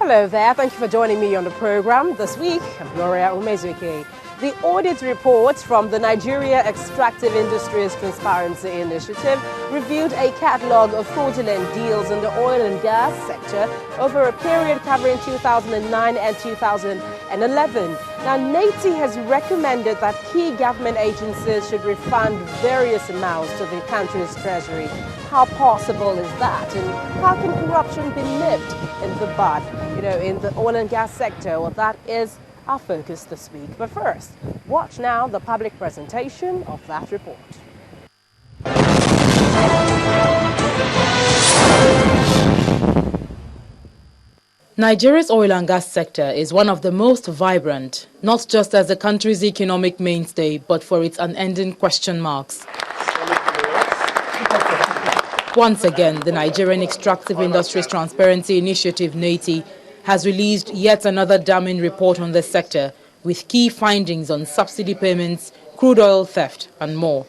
Hello there, thank you for joining me on the program. This week, I'm Gloria Umezuke. The audit report from the Nigeria Extractive Industries Transparency Initiative reviewed a catalogue of fraudulent deals in the oil and gas sector over a period covering 2009 and 2011. Now, Neiti has recommended that key government agencies should refund various amounts to the country's treasury. How possible is that? And how can corruption be nipped in the bud, in the oil and gas sector? Well, that is our focus this week. But first, watch now the public presentation of that report. Nigeria's oil and gas sector is one of the most vibrant, not just as the country's economic mainstay, but for its unending question marks. Once again, the Nigerian Extractive Industries Transparency Initiative, Neiti, has released yet another damning report on the sector with key findings on subsidy payments, crude oil theft, and more.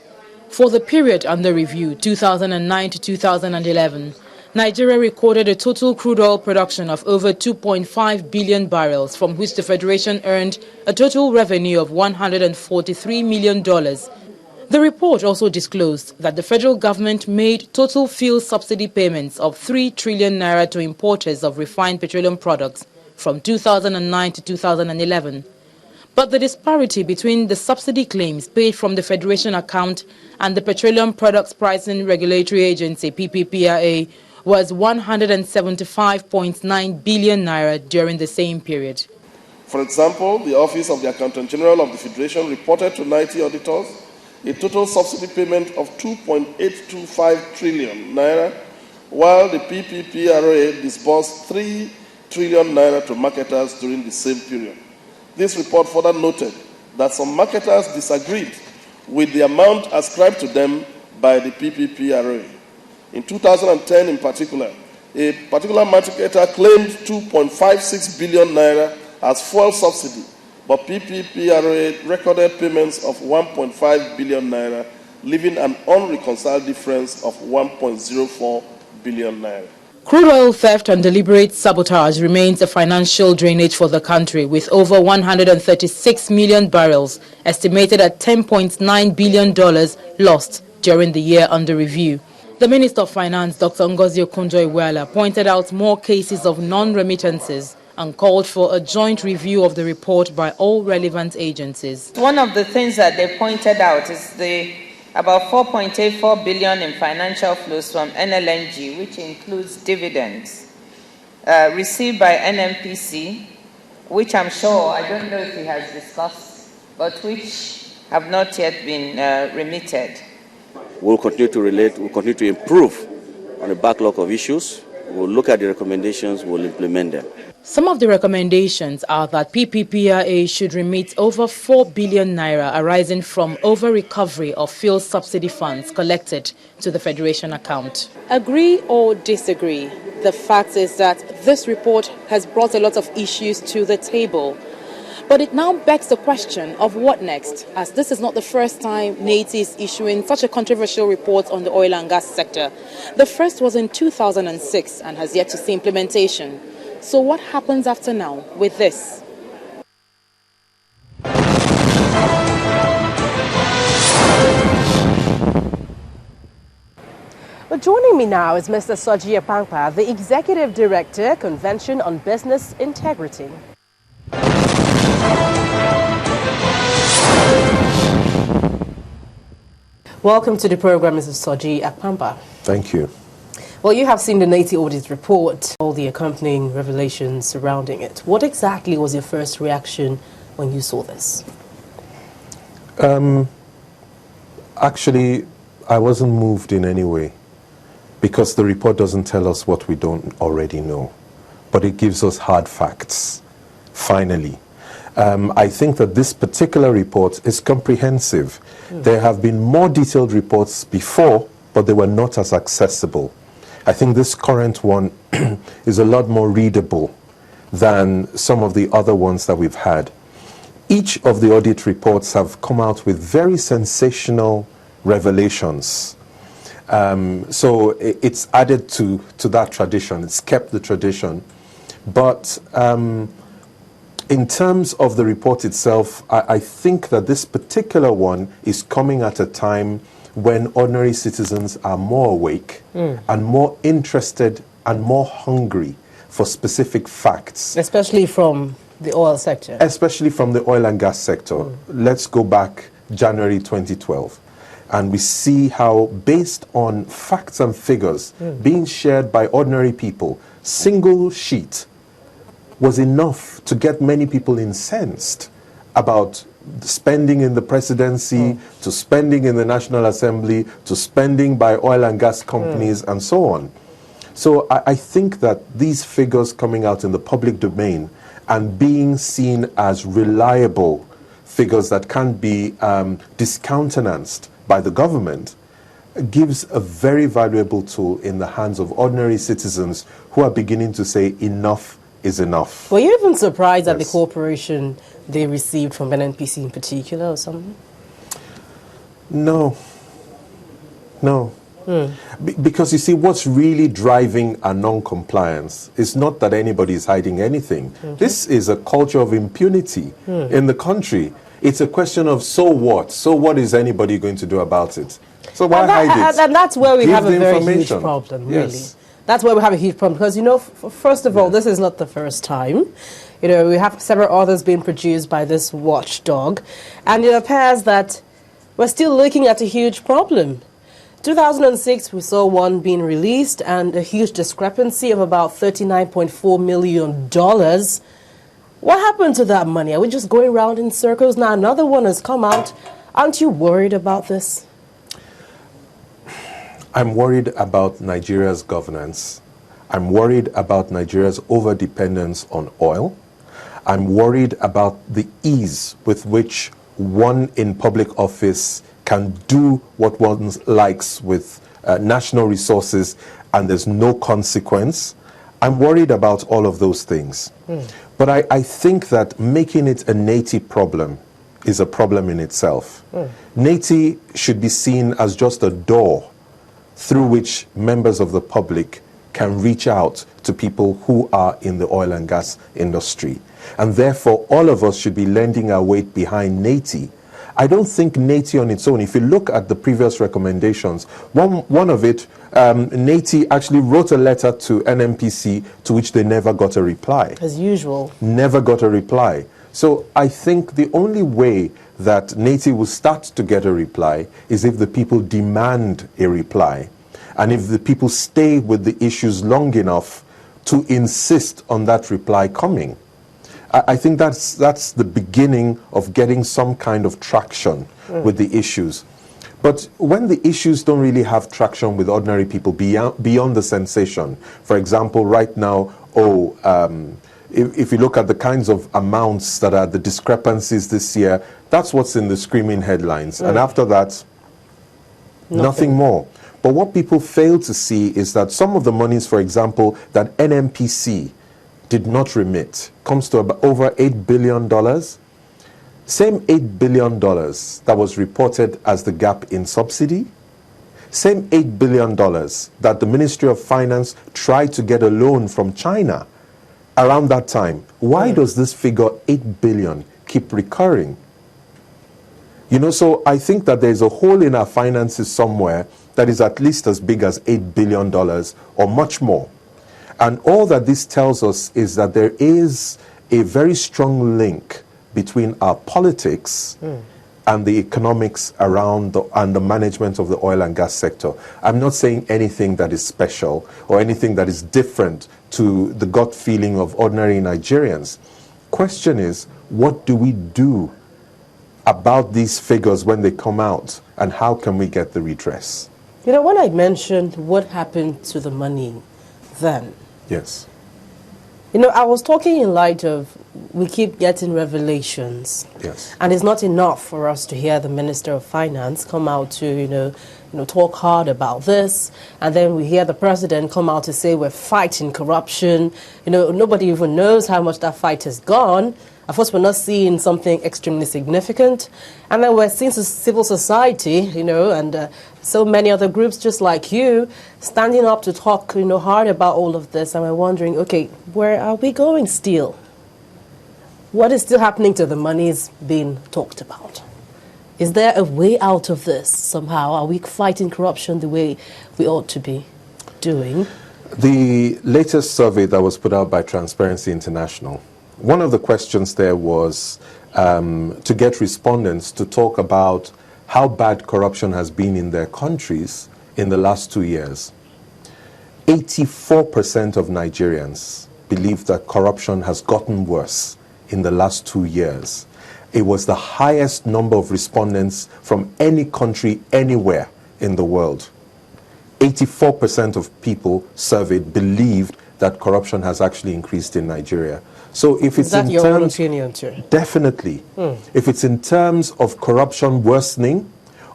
For the period under review, 2009 to 2011, Nigeria recorded a total crude oil production of over 2.5 billion barrels, from which the Federation earned a total revenue of $143 million. The report also disclosed that the federal government made total fuel subsidy payments of 3 trillion naira to importers of refined petroleum products from 2009 to 2011. But the disparity between the subsidy claims paid from the Federation account and the Petroleum Products Pricing Regulatory Agency, Prt1, was 175.9 billion naira during the same period. For example, the Office of the Accountant General of the Federation reported to Neiti auditors a total subsidy payment of 2.825 trillion naira, while the PPPRA disbursed 3 trillion naira to marketers during the same period. This report further noted that some marketers disagreed with the amount ascribed to them by the PPPRA. In 2010 in particular, a particular marketer claimed 2.56 billion naira as fuel subsidy, but PPPRA recorded payments of 1.5 billion naira, leaving an unreconciled difference of 1.04 billion naira. Crude oil theft and deliberate sabotage remains a financial drainage for the country, with over 136 million barrels, estimated at $10.9 billion, lost during the year under review. The Minister of Finance, Dr. Ngozi Okonjo-Iweala, pointed out more cases of non-remittances and called for a joint review of the report by all relevant agencies. One of the things that they pointed out is about 4.84 billion in financial flows from NLNG, which includes dividends received by NMPC, which I'm sure, I don't know if he has discussed, but which have not yet been remitted. We'll continue to relate, we'll continue to improve on a backlog of issues. We'll look at the recommendations, we'll implement them. Some of the recommendations are that PPPRA should remit over 4 billion naira arising from over-recovery of fuel subsidy funds collected to the Federation account. Agree or disagree, the fact is that this report has brought a lot of issues to the table. But it now begs the question of what next, as this is not the first time Neiti is issuing such a controversial report on the oil and gas sector. The first was in 2006 and has yet to see implementation. So what happens after now with this? Well, joining me now is Mr. Soji Apampa, the Executive Director, Convention on Business Integrity. Welcome to the program, Mr. Soji Apampa. Thank you. Well, you have seen the Neiti audit report, all the accompanying revelations surrounding it. What exactly was your first reaction when you saw this? Actually, I wasn't moved in any way, because the report doesn't tell us what we don't already know, but it gives us hard facts, finally. I think that this particular report is comprehensive. There have been more detailed reports before, but they were not as accessible. I think this current one is a lot more readable than some of the other ones that we've had. Each of the audit reports have come out with very sensational revelations. So it's added to that tradition. It's kept the tradition. But in terms of the report itself, I think that this particular one is coming at a time when ordinary citizens are more awake and more interested and more hungry for specific facts. Especially from the oil sector. Especially from the oil and gas sector. Let's go back January 2012. And we see how, based on facts and figures being shared by ordinary people, single sheet was enough to get many people incensed about spending in the presidency, to spending in the National Assembly, to spending by oil and gas companies, and so on. So I think that these figures coming out in the public domain and being seen as reliable figures that can't be discountenanced by the government gives a very valuable tool in the hands of ordinary citizens who are beginning to say enough is enough. Were you even surprised at the cooperation they received from NNPC in particular or something? No. Because you see, what's really driving a non-compliance is not that anybody is hiding anything. This is a culture of impunity in the country. It's a question of so what? So what is anybody going to do about it? So why hide it? And that's where we Give have a the very huge information. problem, Yes. really. That's where we have a huge problem because, you know, first of all, this is not the first time. You know, we have several others being produced by this watchdog, and it appears that we're still looking at a huge problem. 2006, we saw one being released and a huge discrepancy of about $39.4 million. What happened to that money? Are we just going around in circles? Now another one has come out. Aren't you worried about this? I'm worried about Nigeria's governance. I'm worried about Nigeria's overdependence on oil. I'm worried about the ease with which one in public office can do what one likes with national resources and there's no consequence. I'm worried about all of those things. But I think that making it a Neiti problem is a problem in itself. Neiti should be seen as just a door through which members of the public can reach out to people who are in the oil and gas industry. And therefore, all of us should be lending our weight behind Neiti. I don't think Neiti on its own, if you look at the previous recommendations, one of it, Neiti actually wrote a letter to NNPC to which they never got a reply. As usual. Never got a reply. So I think the only way that Neiti will start to get a reply is if the people demand a reply. And if the people stay with the issues long enough to insist on that reply coming. I think that's the beginning of getting some kind of traction with the issues. But when the issues don't really have traction with ordinary people beyond the sensation, for example, right now, if you look at the kinds of amounts that are the discrepancies this year, that's what's in the screaming headlines. And after that, nothing more. But what people fail to see is that some of the monies, for example, that NNPC did not remit, comes to about over $8 billion. Same $8 billion that was reported as the gap in subsidy. Same $8 billion that the Ministry of Finance tried to get a loan from China around that time. Why does this figure, 8 billion, keep recurring? You know, so I think that there's a hole in our finances somewhere that is at least as big as $8 billion or much more. And all that this tells us is that there is a very strong link between our politics and the economics around and the management of the oil and gas sector. I'm not saying anything that is special or anything that is different to the gut feeling of ordinary Nigerians. Question is, what do we do about these figures when they come out, and how can we get the redress? You know, when I mentioned what happened to the money then, Yes. you know, I was talking in light of we keep getting revelations. Yes. And it's not enough for us to hear the Minister of Finance come out to, you know, talk hard about this. And then we hear the President come out to say we're fighting corruption. You know, nobody even knows how much that fight has gone. Of course, we're not seeing something extremely significant. And then we're seeing civil society, you know, and so many other groups just like you standing up to talk, you know, hard about all of this. And we're wondering, okay, where are we going still? What is still happening to the monies being talked about? Is there a way out of this somehow? Are we fighting corruption the way we ought to be doing? The latest survey that was put out by Transparency International, one of the questions there was to get respondents to talk about how bad corruption has been in their countries in the last 2 years. 84% of Nigerians believe that corruption has gotten worse in the last 2 years. It was the highest number of respondents from any country anywhere in the world. 84% of people surveyed believed that corruption has actually increased in Nigeria. So if it's in your terms, own opinion too? Definitely. If it's in terms of corruption worsening,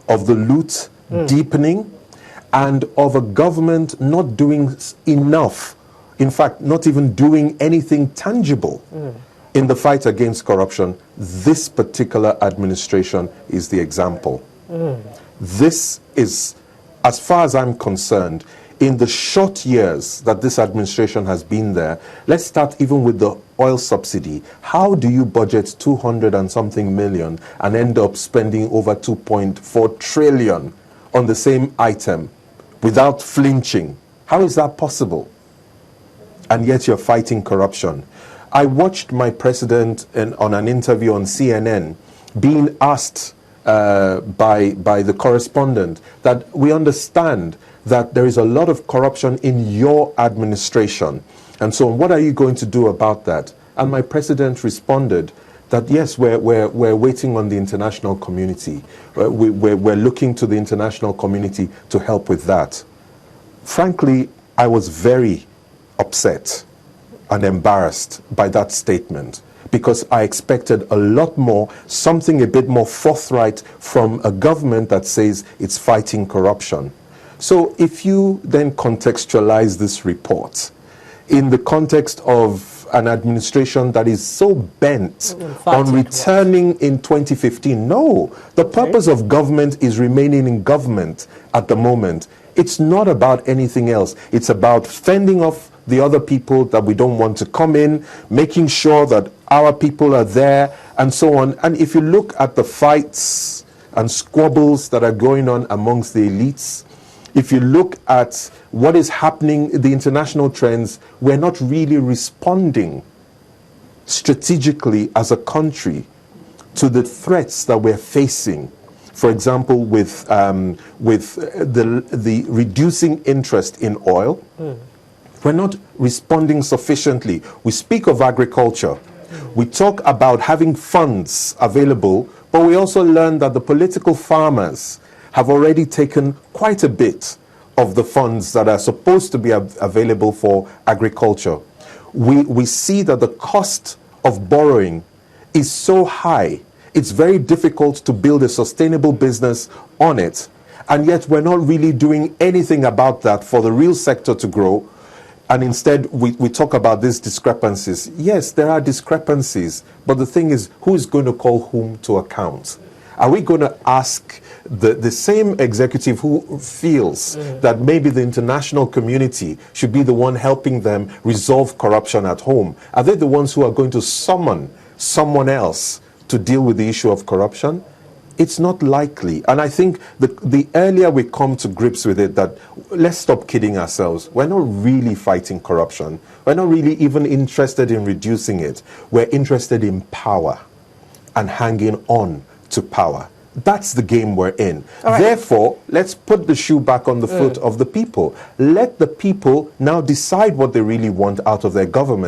of the loot deepening, and of a government not doing enough, in fact, not even doing anything tangible in the fight against corruption, this particular administration is the example. This is, as far as I'm concerned, in the short years that this administration has been there, let's start even with the oil subsidy. How do you budget 200 and something million and end up spending over 2.4 trillion on the same item without flinching? How is that possible? And yet you're fighting corruption. I watched my president on an interview on CNN being asked by the correspondent that we understand that there is a lot of corruption in your administration. And so what are you going to do about that? And my president responded that, yes, we're waiting on the international community. We're looking to the international community to help with that. Frankly, I was very upset and embarrassed by that statement, because I expected a lot more, something a bit more forthright from a government that says it's fighting corruption. So if you then contextualize this report in the context of an administration that is so bent on returning in 2015, no, the purpose of government is remaining in government at the moment. It's not about anything else. It's about fending off the other people that we don't want to come in, making sure that our people are there, and so on. And if you look at the fights and squabbles that are going on amongst the elites, if you look at what is happening, the international trends, we're not really responding strategically as a country to the threats that we're facing. For example, with the reducing interest in oil, we're not responding sufficiently. We speak of agriculture. We talk about having funds available, but we also learn that the political farmers have already taken quite a bit of the funds that are supposed to be available for agriculture. We see that the cost of borrowing is so high, it's very difficult to build a sustainable business on it, and yet we're not really doing anything about that for the real sector to grow. And instead, we talk about these discrepancies. Yes, there are discrepancies, but the thing is, who is going to call whom to account? Are we going to ask the same executive who feels that maybe the international community should be the one helping them resolve corruption at home? Are they the ones who are going to summon someone else to deal with the issue of corruption? It's not likely. And I think the earlier we come to grips with it, that let's stop kidding ourselves. We're not really fighting corruption. We're not really even interested in reducing it. We're interested in power and hanging on to power. That's the game we're in. Right. Therefore, let's put the shoe back on the foot of the people. Let the people now decide what they really want out of their government.